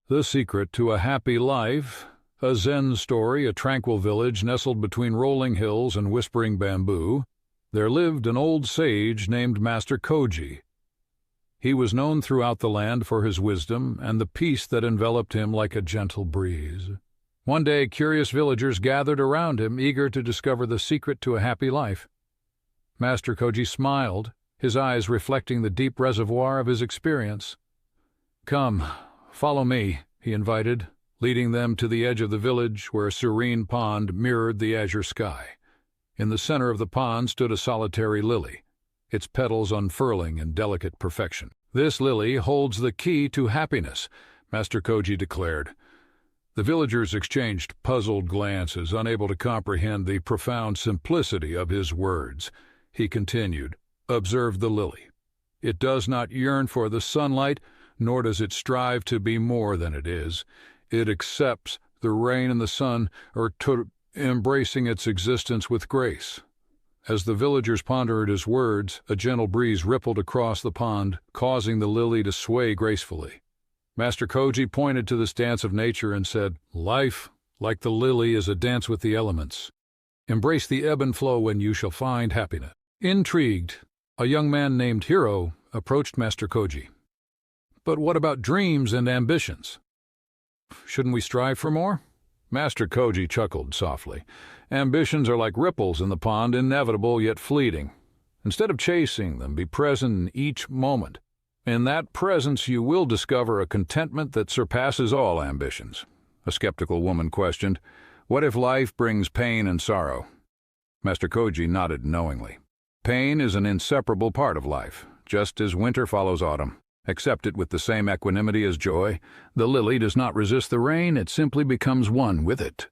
The Secret to a Happy Life, a Zen story, a tranquil village nestled between rolling hills and whispering bamboo. There lived an old sage named Master Koji. He was known throughout the land for his wisdom and the peace that enveloped him like a gentle breeze. One day, curious villagers gathered around him, eager to discover the secret to a happy life. Master Koji smiled, his eyes reflecting the deep reservoir of his experience. "Come, follow me," he invited, leading them to the edge of the village where a serene pond mirrored the azure sky. In the center of the pond stood a solitary lily, its petals unfurling in delicate perfection. "This lily holds the key to happiness," Master Koji declared. The villagers exchanged puzzled glances, unable to comprehend the profound simplicity of his words. He continued, "Observe the lily. It does not yearn for the sunlight, nor does it strive to be more than it is. It accepts the rain and the sun, embracing its existence with grace." As the villagers pondered his words, a gentle breeze rippled across the pond, causing the lily to sway gracefully. Master Koji pointed to this dance of nature and said, "Life, like the lily, is a dance with the elements. Embrace the ebb and flow and you shall find happiness." Intrigued, a young man named Hiro approached Master Koji. "But what about dreams and ambitions? Shouldn't we strive for more?" Master Koji chuckled softly. "Ambitions are like ripples in the pond, inevitable yet fleeting. Instead of chasing them, be present in each moment. In that presence you will discover a contentment that surpasses all ambitions." A skeptical woman questioned, "What if life brings pain and sorrow?" Master Koji nodded knowingly. "Pain is an inseparable part of life, just as winter follows autumn. Accept it with the same equanimity as joy. The lily does not resist the rain, it simply becomes one with it."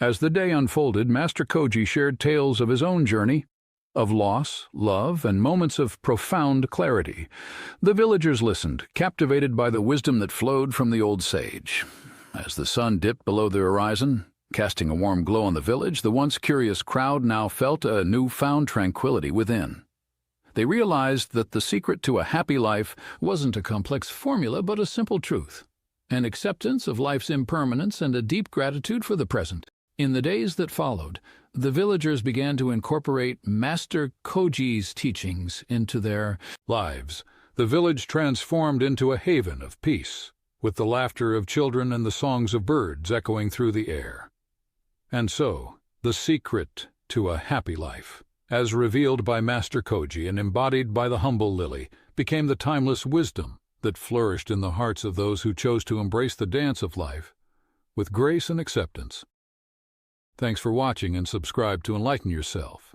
As the day unfolded, Master Koji shared tales of his own journey, of loss, love, and moments of profound clarity. The villagers listened, captivated by the wisdom that flowed from the old sage. As the sun dipped below the horizon, casting a warm glow on the village, the once curious crowd now felt a newfound tranquility within. They realized that the secret to a happy life wasn't a complex formula, but a simple truth, an acceptance of life's impermanence and a deep gratitude for the present. In the days that followed, the villagers began to incorporate Master Koji's teachings into their lives. The village transformed into a haven of peace, with the laughter of children and the songs of birds echoing through the air. And so, the secret to a happy life, as revealed by Master Koji and embodied by the humble lily, became the timeless wisdom that flourished in the hearts of those who chose to embrace the dance of life with grace and acceptance. Thanks for watching and subscribe to enlighten yourself.